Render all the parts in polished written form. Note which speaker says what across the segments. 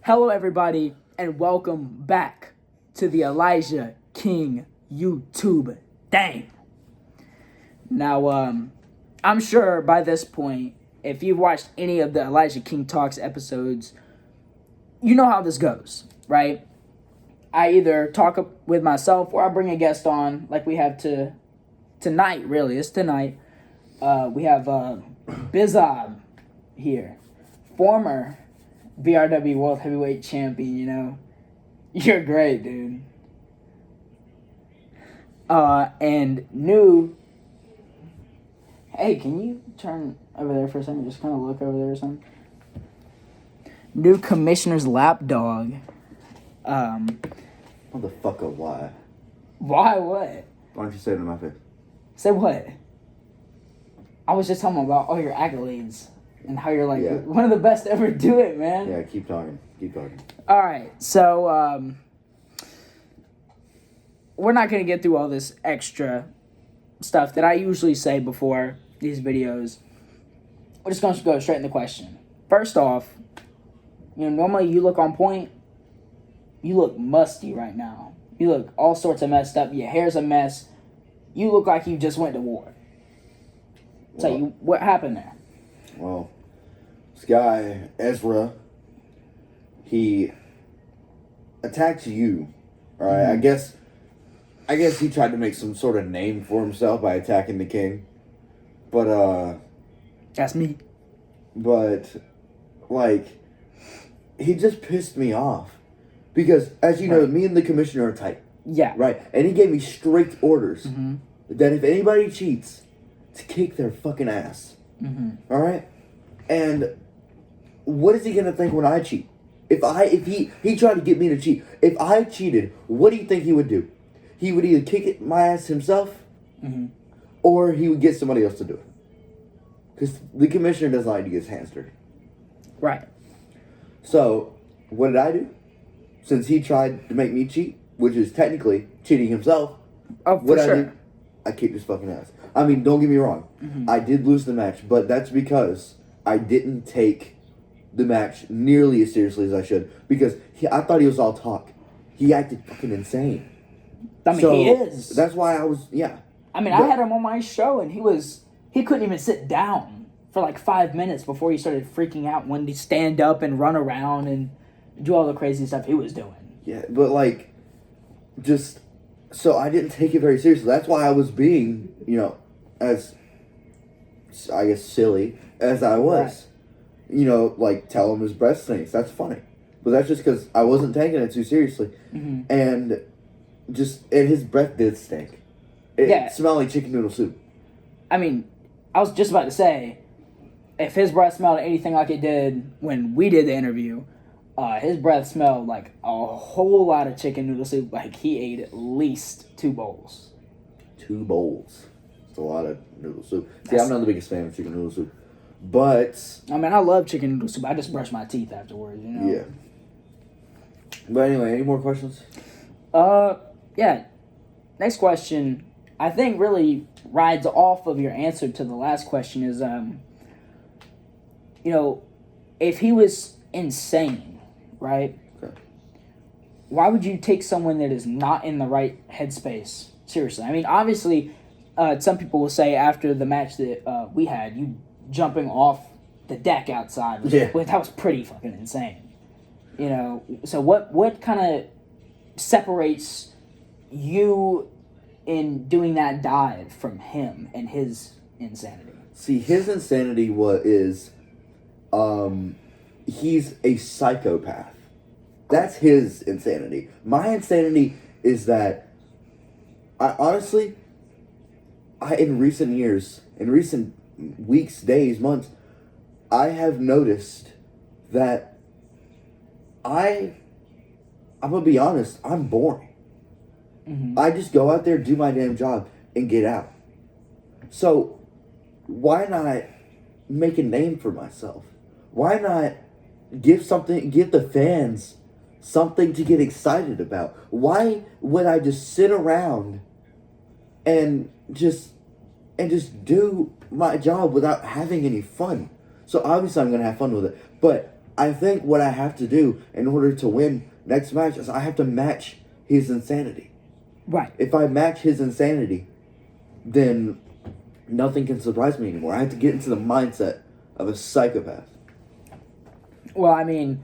Speaker 1: Hello, everybody, and welcome back to the Elijah King YouTube thing. Now, I'm sure by this point, if you've watched any of the Elijah King Talks episodes, you know how this goes, right? I either talk with myself or I bring a guest on, like we have tonight, really. It's tonight. We have Bizzob here, former BRW World Heavyweight Champion, you know. You're great, dude. And new... Hey, can you turn over there for a second? Just kind of look over there or something. New Commissioner's Lapdog.
Speaker 2: Motherfucker, why?
Speaker 1: Why what?
Speaker 2: Why don't you say it in my face?
Speaker 1: Say what? I was just talking about all your accolades. And how you're like one of the best to ever do it, man.
Speaker 2: Yeah, keep talking. Keep talking.
Speaker 1: All right, so we're not going to get through all this extra stuff that I usually say before these videos. We're just going to go straight in the question. First off, normally you look on point. You look musty right now. You look all sorts of messed up. Your hair's a mess. You look like you just went to war. So what happened there?
Speaker 2: Well, this guy, Ezra, he attacked you, all right?
Speaker 1: Mm-hmm.
Speaker 2: I guess he tried to make some sort of name for himself by attacking the king. But,
Speaker 1: That's me.
Speaker 2: But, like, he just pissed me off. Because, as you know, me and the commissioner are tight.
Speaker 1: Yeah.
Speaker 2: Right? And he gave me strict orders
Speaker 1: Mm-hmm.
Speaker 2: that if anybody cheats, to kick their fucking ass.
Speaker 1: Mm-hmm.
Speaker 2: All right? And what is he going to think when I cheat? If he tried to get me to cheat. If I cheated, what do you think he would do? He would either kick my ass himself, or he would get somebody else to do it. Because the commissioner doesn't like to get his hands dirty.
Speaker 1: Right.
Speaker 2: So, what did I do? Since he tried to make me cheat, which is technically cheating himself, I kicked his fucking ass. I mean, don't get me wrong. Mm-hmm. I did lose the match, but that's because I didn't take the match nearly as seriously as I should. Because I thought he was all talk. He acted fucking insane.
Speaker 1: I mean, he is.
Speaker 2: That's why I was,
Speaker 1: I mean, I had him on my show, and he couldn't even sit down for like 5 minutes before he started freaking out when he stand up and run around and do all the crazy stuff he was doing.
Speaker 2: Yeah, but like, so I didn't take it very seriously. That's why I was being, as, I guess, silly as I was. Right. Like, tell him his breath stinks. That's funny. But that's just because I wasn't taking it too seriously. Mm-hmm. And his breath did stink. It smelled like chicken noodle soup.
Speaker 1: I mean, I was just about to say, if his breath smelled anything like it did when we did the interview, his breath smelled like a whole lot of chicken noodle soup. Like he ate at least 2 bowls.
Speaker 2: 2 bowls. It's a lot of noodle soup. See, I'm not the biggest fan of chicken noodle soup. But...
Speaker 1: I mean, I love chicken noodle soup. I just brush my teeth afterwards,
Speaker 2: Yeah. But anyway, any more questions?
Speaker 1: Yeah. Next question, I think really rides off of your answer to the last question is, if he was insane, right?
Speaker 2: Okay.
Speaker 1: Why would you take someone that is not in the right headspace seriously? I mean, obviously, some people will say after the match that we had, you jumping off the deck outside, that was pretty fucking insane. So what kind of separates you in doing that dive from him and his insanity?
Speaker 2: See, his insanity is he's a psychopath. That's his insanity. My insanity is that in recent years, in recent weeks, days, months, I have noticed that I'm gonna be honest, I'm boring. Mm-hmm. I just go out there, do my damn job, and get out. So, why not make a name for myself? Why not give the fans something to get excited about? Why would I just sit around and just do my job without having any fun? So obviously I'm going to have fun with it. But I think what I have to do in order to win next match is I have to match his insanity.
Speaker 1: Right.
Speaker 2: If I match his insanity, then nothing can surprise me anymore. I have to get into the mindset of a psychopath.
Speaker 1: Well, I mean,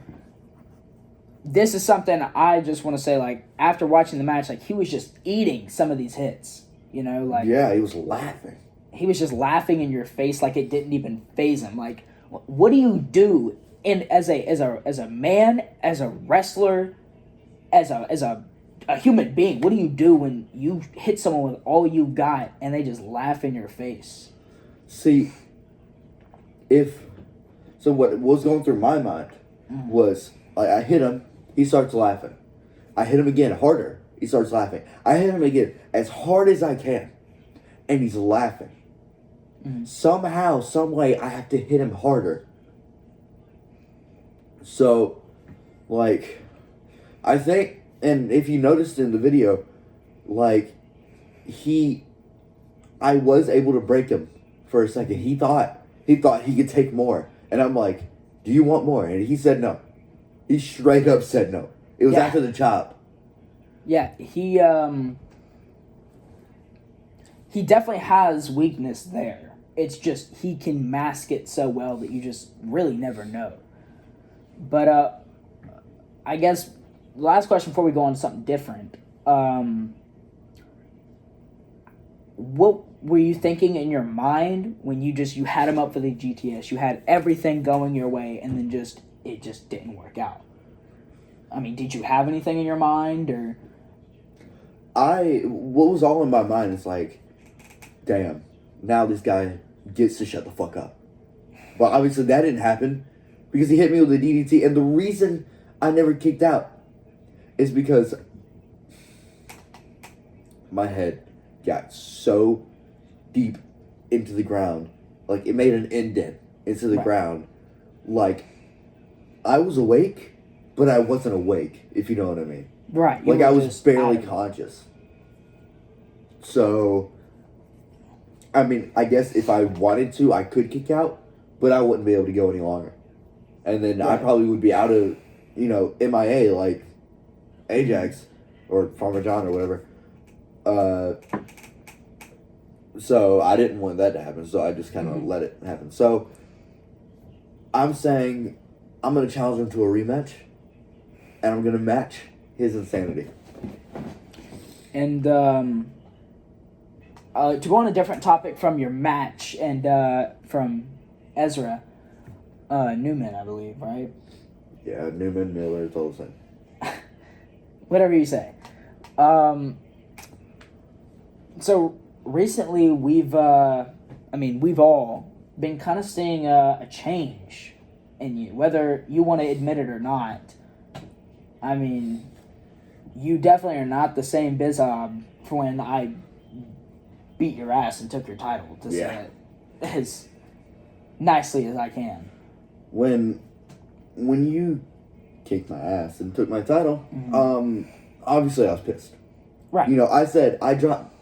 Speaker 1: this is something I just want to say, like, after watching the match, like, he was just eating some of these hits, you know, like...
Speaker 2: Yeah, he was laughing.
Speaker 1: He was just laughing in your face like it didn't even faze him. Like, what do you do as a man, as a wrestler, as a human being? What do you do when you hit someone with all you got and they just laugh in your face?
Speaker 2: See, what was going through my mind was, I hit him, he starts laughing. I hit him again, harder, he starts laughing. I hit him again, as hard as I can, and he's laughing. Somehow, some way, I have to hit him harder. So, like, I think, and if you noticed in the video, like, I was able to break him for a second. He thought he could take more. And I'm like, do you want more? And he said no. He straight up said no. It was after the chop.
Speaker 1: Yeah, he definitely has weakness there. It's just he can mask it so well that you just really never know. But I guess last question before we go on to something different. What were you thinking in your mind when you had him up for the GTS? You had everything going your way, and then it just didn't work out. I mean, did you have anything in your mind, or?
Speaker 2: What was all in my mind is like, damn, now this guy gets to shut the fuck up. But obviously that didn't happen because he hit me with a DDT, and the reason I never kicked out is because my head got so deep into the ground, like it made an indent into the ground. Like, I was awake, but I wasn't awake, if you know what I mean.
Speaker 1: Right.
Speaker 2: Like, I was barely conscious. So, I mean, I guess if I wanted to, I could kick out, but I wouldn't be able to go any longer. And then I probably would be out of, MIA, like Ajax or Farmer John or whatever. So I didn't want that to happen, so I just kind of let it happen. So I'm saying I'm going to challenge him to a rematch, and I'm going to match his insanity.
Speaker 1: And to go on a different topic from your match and from Ezra, Newman, I believe, right?
Speaker 2: Yeah, Newman, Miller, it's all the same.
Speaker 1: Whatever you say. So recently we've all been kind of seeing a change in you, whether you want to admit it or not. I mean, you definitely are not the same Bizzob for when I beat your ass and took your title, to say it as nicely as I can.
Speaker 2: When you kicked my ass and took my title, obviously I was pissed.
Speaker 1: Right.
Speaker 2: I said I dropped,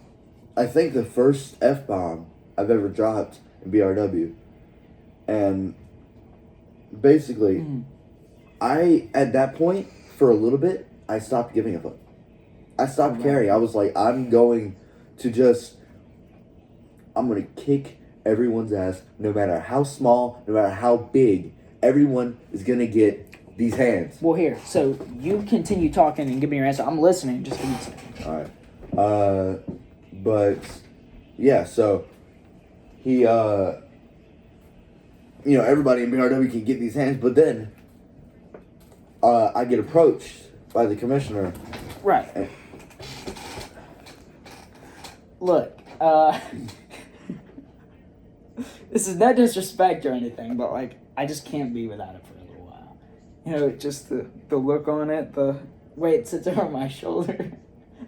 Speaker 2: I think, the first F-bomb I've ever dropped in BRW. And basically, at that point, for a little bit, I stopped giving a fuck. I stopped caring. I was like, I'm going to kick everyone's ass, no matter how small, no matter how big. Everyone is going to get these hands.
Speaker 1: Well, here, so you continue talking and give me your answer. I'm listening. Just give me a second.
Speaker 2: All right. But, yeah, so he, everybody in BRW can get these hands, but then I get approached by the commissioner.
Speaker 1: Right. Look, this is no disrespect or anything, but, like, I just can't be without it for a little while. Just the look on it, the way it sits over my shoulder.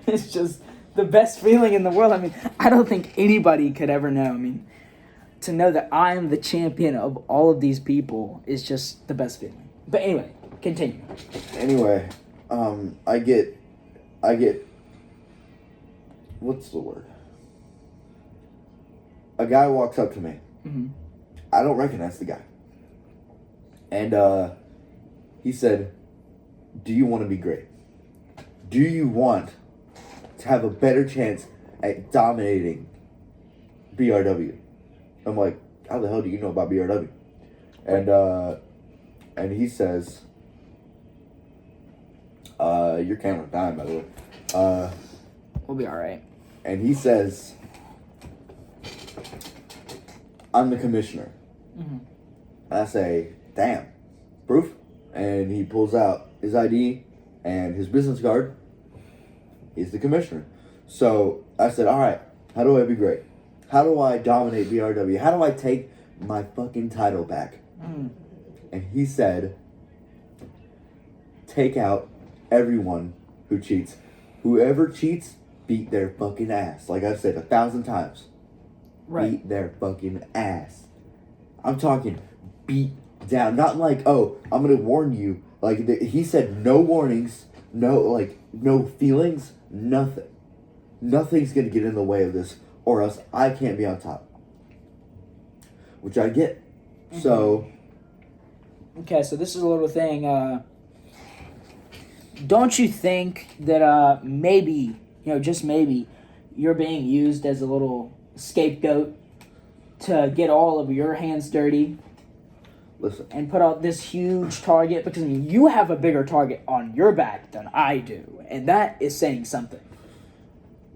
Speaker 1: It's just the best feeling in the world. I mean, I don't think anybody could ever know. I mean, to know that I am the champion of all of these people is just the best feeling. But anyway, continue.
Speaker 2: Anyway, I get, what's the word? A guy walks up to me. I don't recognize the guy. And he said, do you want to be great? Do you want to have a better chance at dominating BRW? I'm like, how the hell do you know about BRW? And he says, your camera's dying, by the way.
Speaker 1: We'll be all right.
Speaker 2: And he says, I'm the commissioner.
Speaker 1: Mm-hmm.
Speaker 2: And I say, damn, proof? And he pulls out his ID and his business card. He's the commissioner. So I said, all right, how do I be great? How do I dominate BRW? How do I take my fucking title back?
Speaker 1: Mm.
Speaker 2: And he said, take out everyone who cheats. Whoever cheats, beat their fucking ass. Like I've said 1,000 times.
Speaker 1: Right.
Speaker 2: Beat their fucking ass. I'm talking beat down. Not like, oh, I'm going to warn you. Like, he said no warnings, no feelings, nothing. Nothing's going to get in the way of this, or else I can't be on top. Which I get. Mm-hmm. So.
Speaker 1: Okay, so this is a little thing. Don't you think that maybe, just maybe, you're being used as a little scapegoat to get all of your hands dirty?
Speaker 2: Listen.
Speaker 1: And put out this huge target? Because, you have a bigger target on your back than I do. And that is saying something.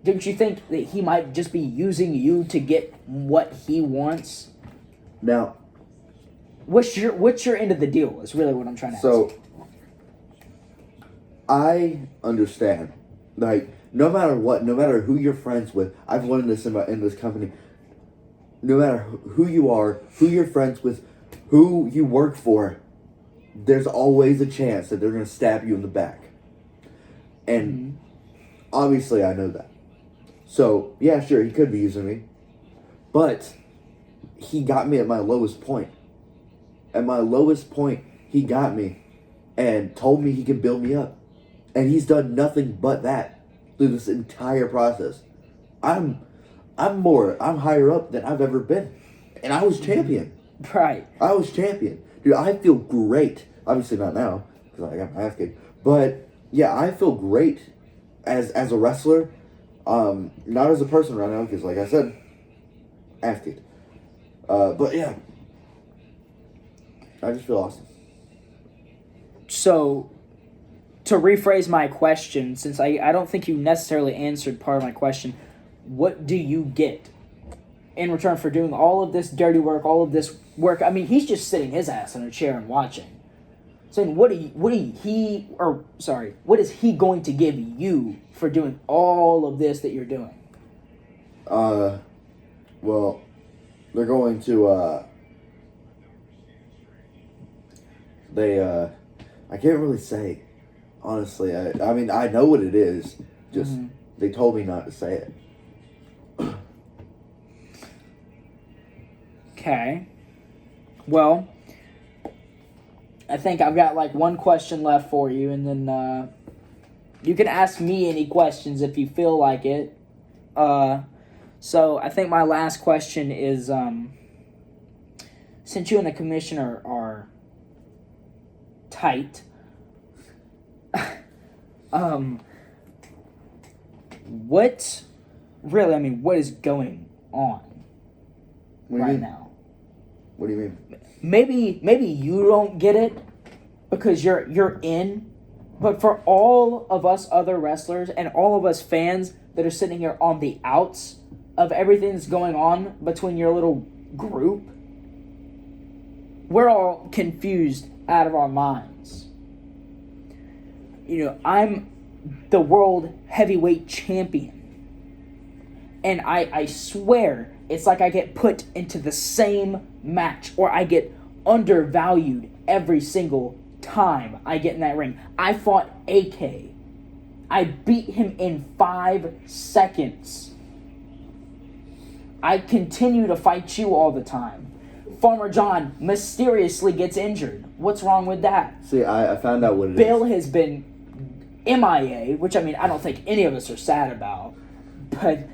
Speaker 1: Don't you think that he might just be using you to get what he wants?
Speaker 2: Now,
Speaker 1: what's your end of the deal is really what I'm trying to ask.
Speaker 2: So, I understand. Like, no matter what, no matter who you're friends with, I've learned this in this company. No matter who you are, who you're friends with, who you work for, there's always a chance that they're going to stab you in the back. And obviously I know that. So, yeah, sure, he could be using me. But he got me at my lowest point. At my lowest point, he got me and told me he could build me up. And he's done nothing but that through this entire process. I'm higher up than I've ever been. And I was champion.
Speaker 1: Right.
Speaker 2: I was champion. Dude, I feel great. Obviously not now, because I got my ass kicked. But, yeah, I feel great as a wrestler. Not as a person right now, because, like I said, ass kicked. But, yeah. I just feel awesome.
Speaker 1: So, to rephrase my question, since I don't think you necessarily answered part of my question, what do you get in return for doing all of this dirty work, all of this work? I mean, he's just sitting his ass in a chair and watching. So what is he going to give you for doing all of this that you're doing?
Speaker 2: Well, they're going to, I can't really say, honestly. I mean, I know what it is, just, they told me not to say it.
Speaker 1: Okay. Well, I think I've got one question left for you, and then you can ask me any questions if you feel like it. So I think my last question is, since you and the commissioner are tight, what is going on right now?
Speaker 2: What do you mean?
Speaker 1: Maybe you don't get it because you're in, but for all of us other wrestlers and all of us fans that are sitting here on the outs of everything that's going on between your little group, we're all confused out of our minds. I'm the world heavyweight champion. And I swear, it's like I get put into the same match, or I get undervalued every single time I get in that ring. I fought AK. I beat him in 5 seconds. I continue to fight you all the time. Farmer John mysteriously gets injured. What's wrong with that?
Speaker 2: See, I found out what it
Speaker 1: Bill has been MIA, which, I don't think any of us are sad about. But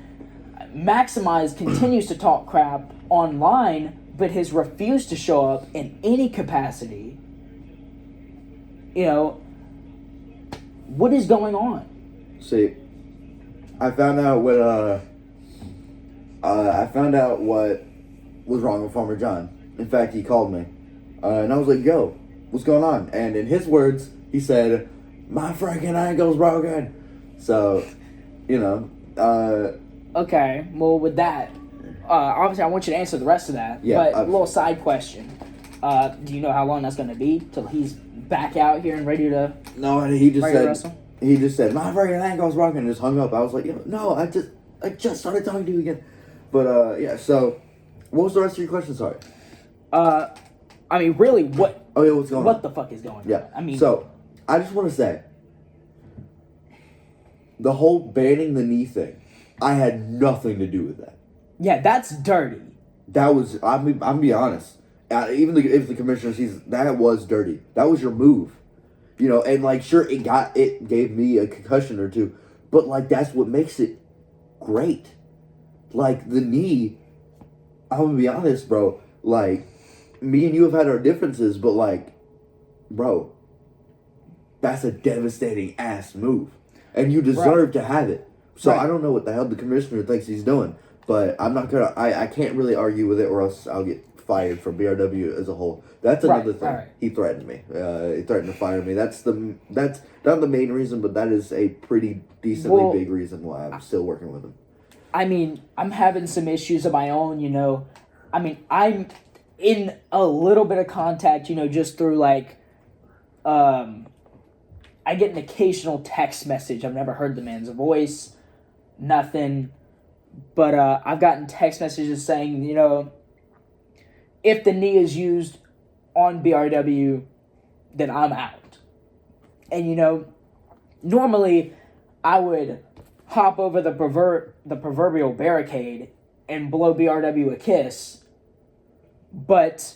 Speaker 1: Maximize continues to talk crap online, but has refused to show up in any capacity. You know, what is going on?
Speaker 2: See, I found out what was wrong with Farmer John. In fact, he called me, and I was like, "Yo, what's going on?" And in his words, he said, "My freaking ankle's broken." So, you know,
Speaker 1: Okay, well, with that, obviously, I want you to answer the rest of that.
Speaker 2: Yeah,
Speaker 1: but a little side question: do you know how long that's going to be till he's back out here and ready to?
Speaker 2: no, he just
Speaker 1: ready to
Speaker 2: said
Speaker 1: wrestle?
Speaker 2: he just said my freaking ankle's broken and just hung up. I was like, no, I just started talking to you again. But yeah. So, what was the rest of your question? Sorry.
Speaker 1: I mean, really, what?
Speaker 2: Oh yeah, what's going on?
Speaker 1: What the fuck is going on?
Speaker 2: Yeah.
Speaker 1: I mean,
Speaker 2: so I just want to say the whole banning the knee thing. I had nothing to do with that.
Speaker 1: yeah, that's dirty.
Speaker 2: That was I'm be honest. Even if the commissioner sees that was dirty. That was your move. You know, and like sure it gave me a concussion or two, but like that's what makes it great. Like the knee, I'm gonna be honest, bro. Like me and you have had our differences, but like, bro, that's a devastating ass move, and you deserve to have it. So I don't know what the hell the commissioner thinks he's doing, but I'm not gonna. I can't really argue with it, or else I'll get fired from BRW as a whole. That's another thing.
Speaker 1: Right.
Speaker 2: He threatened me. He threatened to fire me. That's not the main reason, but that is a pretty decently big reason why I'm still working with him.
Speaker 1: I mean, I'm having some issues of my own, you know. I mean, I'm in a little bit of contact, you know, just through like, I get an occasional text message. I've never heard the man's voice, nothing. But I've gotten text messages saying, you know, if the knee is used on BRW, then I'm out. And, you know, normally I would hop over the proverbial barricade and blow BRW a kiss, but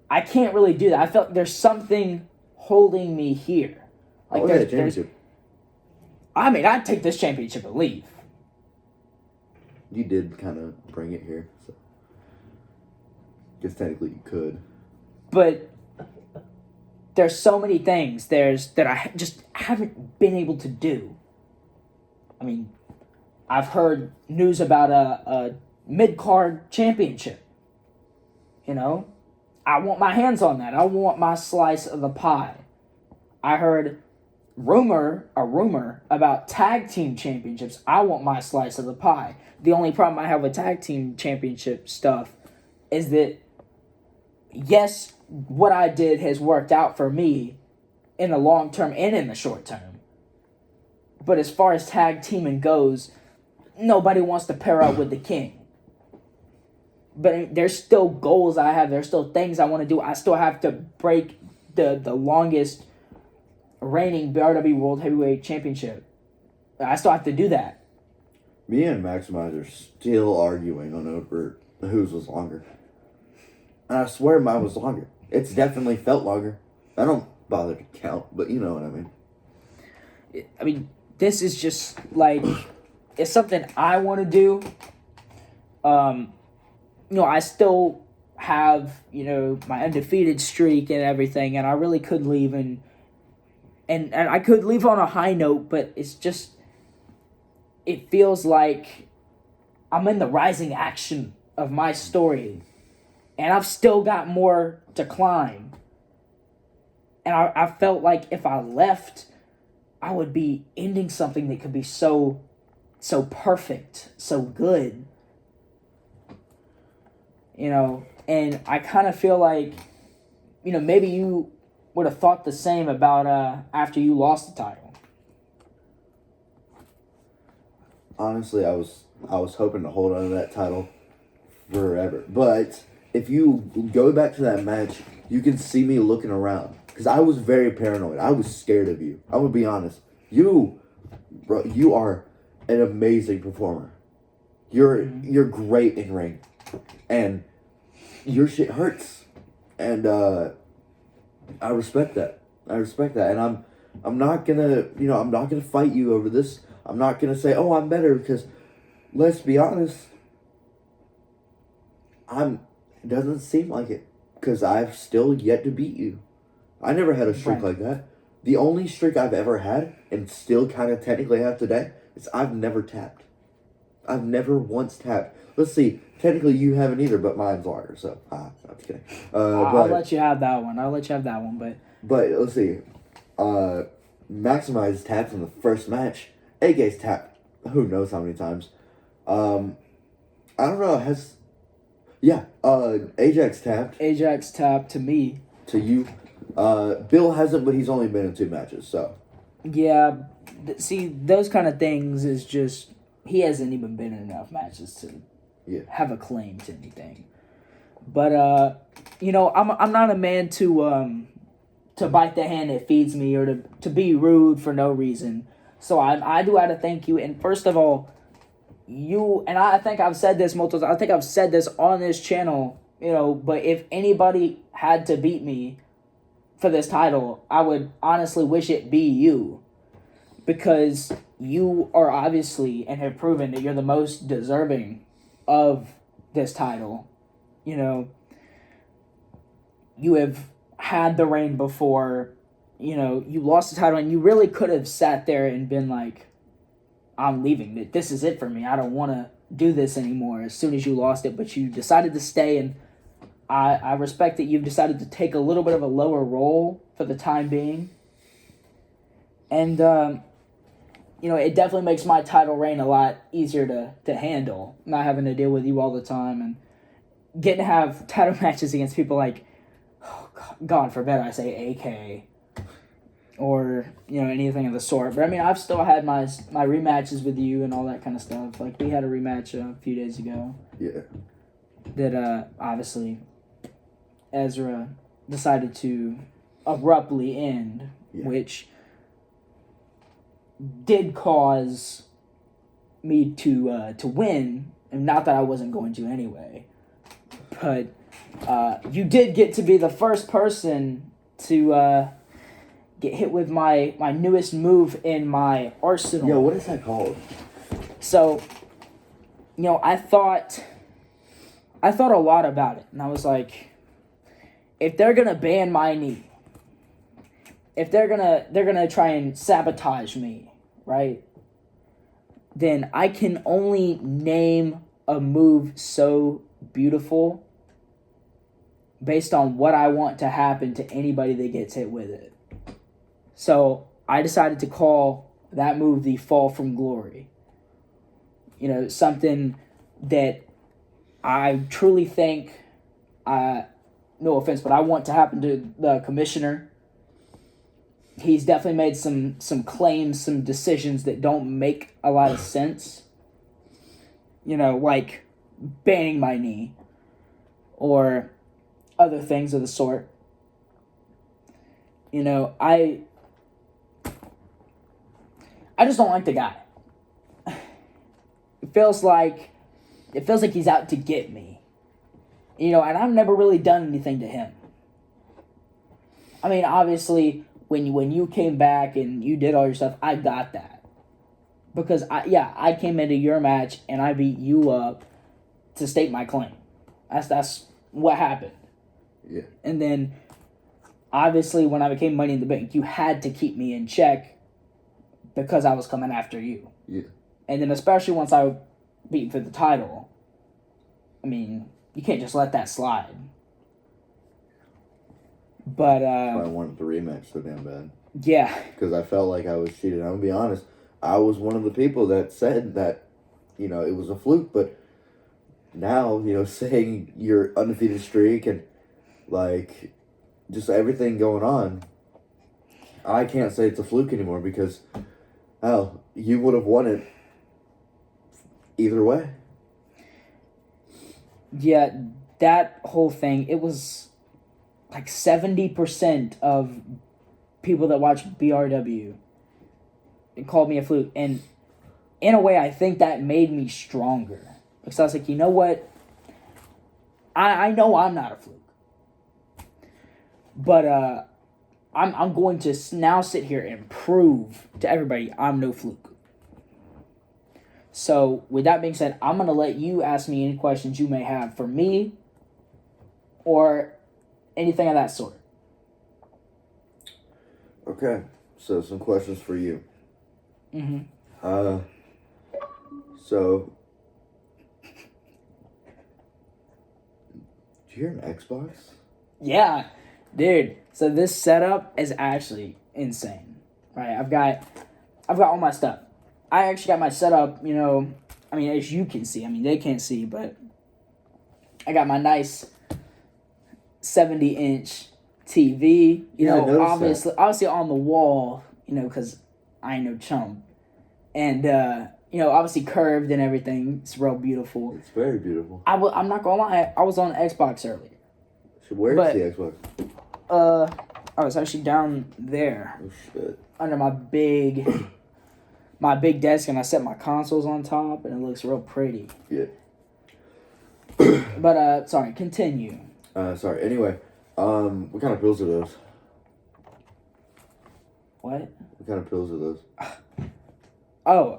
Speaker 1: I can't really do that. I felt there's something holding me here. Like
Speaker 2: the championship.
Speaker 1: I mean, I'd take this championship and leave.
Speaker 2: You did kind of bring it here, so guess technically you could.
Speaker 1: But there's so many things that I just haven't been able to do. I mean, I've heard news about a mid-card championship. You know? I want my hands on that. I want my slice of the pie. I heard a rumor about tag team championships. I want my slice of the pie. The only problem I have with tag team championship stuff is that, yes, what I did has worked out for me in the long term and in the short term. But as far as tag teaming goes, nobody wants to pair up with the king. But there's still goals I have. There's still things I want to do. I still have to break the longest reigning BRW World Heavyweight Championship. I still have to do that.
Speaker 2: Me and Maximize are still arguing on over whose was longer. And I swear mine was longer. It's definitely felt longer. I don't bother to count, but you know what I mean.
Speaker 1: I mean, this is just like, it's something I want to do. You know, I still have, you know, my undefeated streak and everything, and I really could leave and I could leave on a high note, but it's just, it feels like I'm in the rising action of my story, and I've still got more to climb. And I felt like if I left, I would be ending something that could be so perfect, so good. You know, and I kind of feel like, you know, maybe you would have thought the same about after you lost the title.
Speaker 2: Honestly, I was hoping to hold on to that title forever. But if you go back to that match, you can see me looking around. Because I was very paranoid. I was scared of you. I'm going to be honest. You are an amazing performer. You're great in ring. And your shit hurts. And I respect that. And I'm not gonna fight you over this. I'm not gonna say, oh, I'm better, because let's be honest, it doesn't seem like it, because I've still yet to beat you. I never had a streak
Speaker 1: Right.
Speaker 2: like that. The only streak I've ever had, and still kind of technically have today, is I've never tapped. I've never once tapped. Let's see. Technically, you haven't either, but mine's longer. So, I'm just kidding.
Speaker 1: I'll let you have that one.
Speaker 2: But let's see. Maximize tapped in the first match. AK's tapped. Who knows how many times? I don't know. Ajax tapped.
Speaker 1: Ajax tapped to me.
Speaker 2: To you. Bill hasn't, but he's only been in 2 matches. So.
Speaker 1: Yeah. See, those kind of things is just he hasn't even been in enough matches to have a claim to anything. But I'm not a man to bite the hand that feeds me or to be rude for no reason. So I do have to thank you. And first of all, you and I think I've said this multiple times. I think I've said this on this channel. But if anybody had to beat me for this title, I would honestly wish it be you. Because you are obviously and have proven that you're the most deserving of this title. You have had the reign before. You lost the title and you really could have sat there and been like, I'm leaving. This is it for me. I don't want to do this anymore as soon as you lost it. But you decided to stay, and I respect that you've decided to take a little bit of a lower role for the time being. And, it definitely makes my title reign a lot easier to handle, not having to deal with you all the time and getting to have title matches against people like, God forbid I say AK or, anything of the sort. But, I've still had my rematches with you and all that kind of stuff. Like, we had a rematch a few days ago.
Speaker 2: Yeah.
Speaker 1: That, obviously, Ezra decided to abruptly end, which did cause me to win, and not that I wasn't going to anyway. But you did get to be the first person to get hit with my newest move in my arsenal.
Speaker 2: Yeah, what is that called?
Speaker 1: So, I thought a lot about it, and I was like, if they're gonna ban my knee, if they're gonna try and sabotage me, right? Then I can only name a move so beautiful based on what I want to happen to anybody that gets hit with it. So I decided to call that move the Fall from Glory. Something that I truly think, no offense, but I want to happen to the commissioner. He's definitely made some claims, some decisions that don't make a lot of sense. Like banning my knee or other things of the sort. I just don't like the guy. It feels like he's out to get me. And I've never really done anything to him. Obviously, when you came back and you did all your stuff, I got that. Because, I came into your match and I beat you up to state my claim. That's what happened.
Speaker 2: Yeah.
Speaker 1: And then, obviously, when I became Money in the Bank, you had to keep me in check because I was coming after you.
Speaker 2: Yeah.
Speaker 1: And then, especially once I beat for the title, you can't just let that slide. But,
Speaker 2: I wanted the rematch so damn bad.
Speaker 1: Yeah.
Speaker 2: Because I felt like I was cheated. I'm going to be honest. I was one of the people that said that, it was a fluke. But now, saying your undefeated streak and, just everything going on, I can't say it's a fluke anymore because, hell, you would have won it either way.
Speaker 1: Yeah, that whole thing, it was like 70% of people that watch BRW called me a fluke. And in a way, I think that made me stronger. Because I was like, you know what? I know I'm not a fluke. But I'm going to now sit here and prove to everybody I'm no fluke. So, with that being said, I'm going to let you ask me any questions you may have for me or anything of that sort.
Speaker 2: Okay, so some questions for you.
Speaker 1: Mm-hmm.
Speaker 2: So, do you hear an Xbox?
Speaker 1: Yeah, dude. So this setup is actually insane, right? I've got all my stuff. I actually got my setup. I mean, as you can see. I mean, they can't see, but I got my nice 70-inch TV.
Speaker 2: I noticed
Speaker 1: Obviously on the wall. Because I ain't no chump, and obviously curved and everything. It's real beautiful.
Speaker 2: It's very beautiful.
Speaker 1: I'm not gonna lie. I was on Xbox earlier.
Speaker 2: So where's the Xbox?
Speaker 1: I was actually down there.
Speaker 2: Oh shit.
Speaker 1: Under my big desk, and I set my consoles on top, and it looks real pretty.
Speaker 2: Yeah.
Speaker 1: But sorry, continue.
Speaker 2: Sorry. Anyway, what kind of pills are those?
Speaker 1: What?
Speaker 2: What kind of pills are those?
Speaker 1: Oh,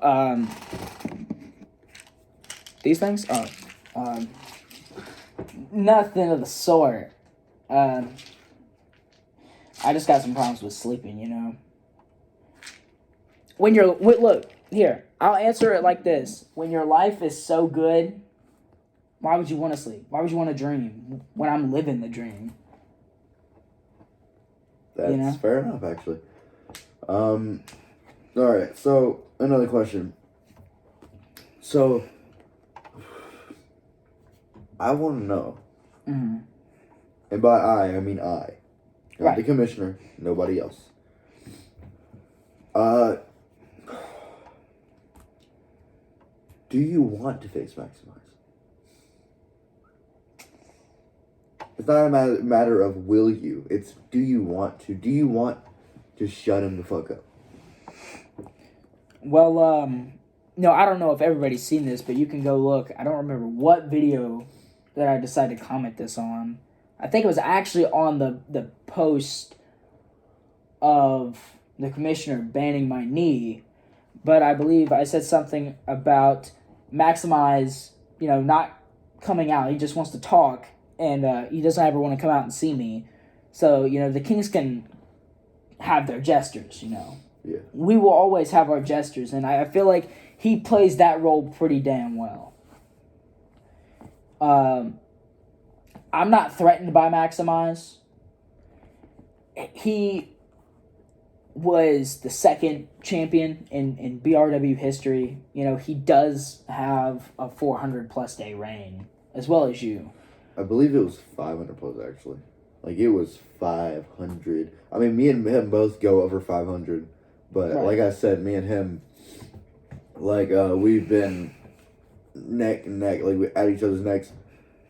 Speaker 1: these things? Oh, nothing of the sort. I just got some problems with sleeping, When look, here, I'll answer it like this. When your life is so good, why would you want to sleep? Why would you want to dream when I'm living the dream?
Speaker 2: That's fair enough, actually. Alright, so, another question. So, I want to know, and by I mean I. Not
Speaker 1: Right.
Speaker 2: the commissioner, nobody else. Do you want to face Maximize? It's not a matter of will you. It's do you want to? Do you want to shut him the fuck up?
Speaker 1: Well, no, I don't know if everybody's seen this, but you can go look. I don't remember what video that I decided to comment this on. I think it was actually on the post of the commissioner banning my knee, but I believe I said something about Maximize, not coming out. He just wants to talk, and he doesn't ever want to come out and see me. So, the Kings can have their gestures,
Speaker 2: Yeah.
Speaker 1: We will always have our gestures, and I feel like he plays that role pretty damn well. I'm not threatened by Maximize. He was the second champion in BRW history. He does have a 400-plus day reign, as well as you.
Speaker 2: I believe it was 500 plus, actually. Like, it was 500. I mean, me and him both go over 500. But,
Speaker 1: Right.
Speaker 2: Like I said, me and him, we've been neck and neck, at each other's necks.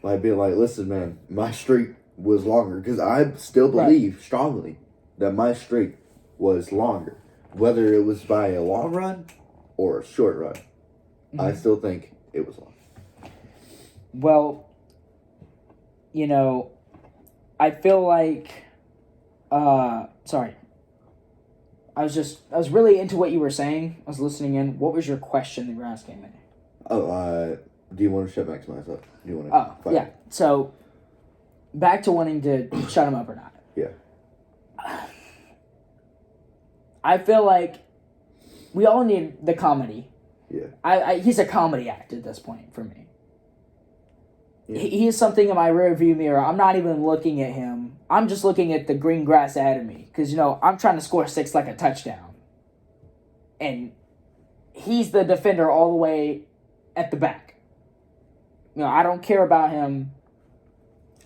Speaker 2: Being like, listen, man, my streak was longer. Because I still believe strongly that my streak was longer. Whether it was by a long run or a short run. Mm-hmm. I still think it was long.
Speaker 1: Well, I feel like, sorry. I was really into what you were saying. I was listening in. What was your question that you were asking me?
Speaker 2: Do you want to shut Maximize up? Do you want to
Speaker 1: fight? Yeah. So, back to wanting to shut him up or not.
Speaker 2: Yeah.
Speaker 1: I feel like we all need the comedy.
Speaker 2: Yeah.
Speaker 1: He's a comedy act at this point for me.
Speaker 2: Yeah.
Speaker 1: He is something in my rearview mirror. I'm not even looking at him. I'm just looking at the green grass ahead of me. Because, I'm trying to score 6 like a touchdown. And he's the defender all the way at the back. I don't care about him.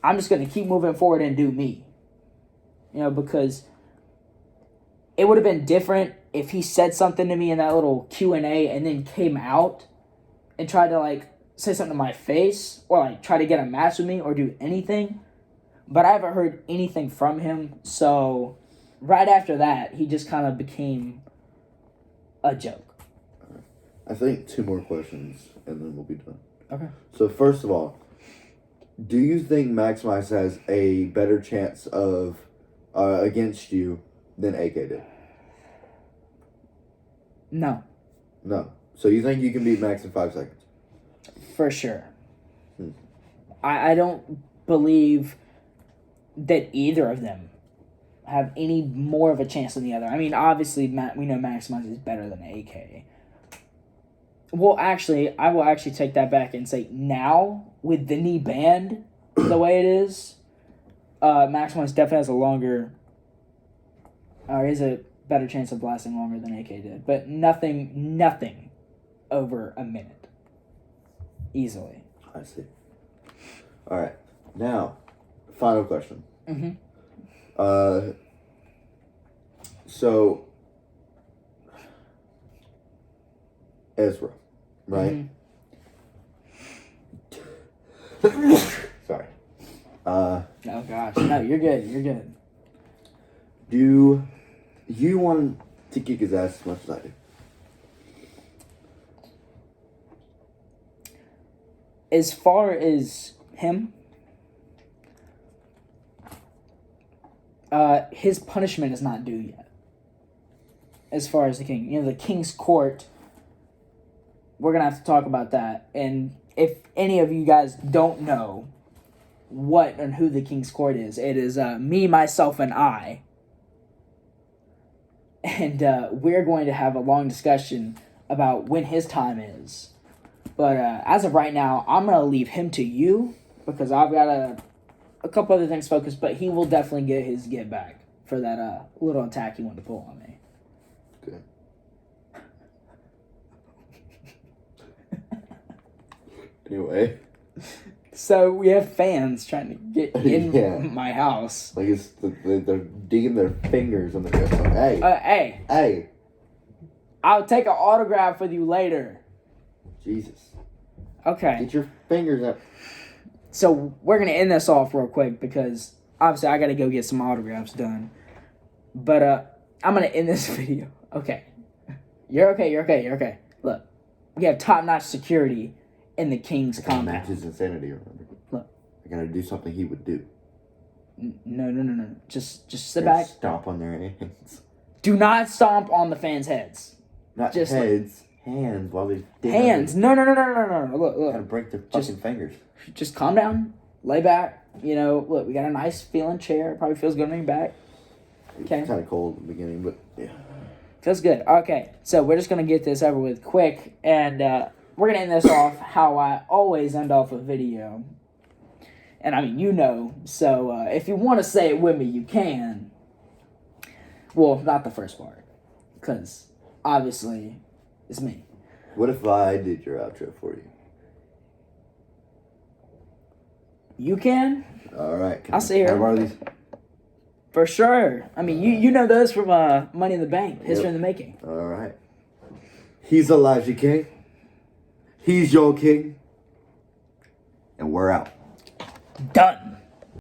Speaker 1: I'm just going to keep moving forward and do me. Because it would have been different if he said something to me in that little Q&A and then came out and tried to, say something to my face or, try to get a match with me or do anything. But I haven't heard anything from him. So, right after that, he just kind of became a joke.
Speaker 2: I think 2 more questions, and then we'll be done.
Speaker 1: Okay.
Speaker 2: So, first of all, do you think Maximize has a better chance of against you than AK did?
Speaker 1: No.
Speaker 2: No. So, you think you can beat Max in 5 seconds?
Speaker 1: For sure. I don't believe that either of them have any more of a chance than the other. I mean, obviously, we know Maximize is better than AK. Well, actually, I will actually take that back and say now, with the knee band the way it is, Maximize definitely has a longer, or is a better chance of lasting longer than AK did. But nothing over a minute. Easily.
Speaker 2: I see. All right. Now, final question.
Speaker 1: Mm-hmm.
Speaker 2: So, Ezra, right?
Speaker 1: Mm-hmm.
Speaker 2: Sorry.
Speaker 1: Oh gosh, no, you're good. You're good.
Speaker 2: Do you want to kick his ass as much as I do?
Speaker 1: As far as him, his punishment is not due yet. As far as the king, the king's court, we're gonna have to talk about that. And if any of you guys don't know what and who the king's court is, it is me, myself, and I. And we're going to have a long discussion about when his time is. But as of right now, I'm going to leave him to you because I've got a couple other things focused, but he will definitely get his get back for that little attack he wanted to pull on me.
Speaker 2: Good. Anyway.
Speaker 1: So we have fans trying to get in my house.
Speaker 2: Like they're digging their fingers on the like, hey. Hey.
Speaker 1: I'll take an autograph with you later.
Speaker 2: Jesus.
Speaker 1: Okay.
Speaker 2: Get your fingers up.
Speaker 1: So we're going to end this off real quick because obviously I got to go get some autographs done. But I'm going to end this video. Okay. You're okay. Look, we have top-notch security in the king's compound.
Speaker 2: Match his insanity, remember?
Speaker 1: Look.
Speaker 2: I got to do something he would do.
Speaker 1: No. Just sit back.
Speaker 2: Stomp on their hands.
Speaker 1: Do not stomp on the fans' heads.
Speaker 2: Not just heads. Hands while they
Speaker 1: hands. No. Look.
Speaker 2: Gotta break their fucking fingers.
Speaker 1: Just calm down. Lay back. Look, we got a nice feeling chair. Probably feels good on your back. Okay.
Speaker 2: It's kind of cold at the beginning, but yeah.
Speaker 1: Feels good. Okay, so we're just gonna get this over with quick, and we're gonna end this off how I always end off a video. And I mean, so if you want to say it with me, you can. Well, not the first part, because obviously it's me.
Speaker 2: What if I did your outro for you?
Speaker 1: You can?
Speaker 2: All right.
Speaker 1: I'll see here.
Speaker 2: Can I borrow these?
Speaker 1: For sure. I mean, you know those from Money in the Bank, History in the Making.
Speaker 2: All right. He's Elijah King. He's your king. And we're out.
Speaker 1: Done.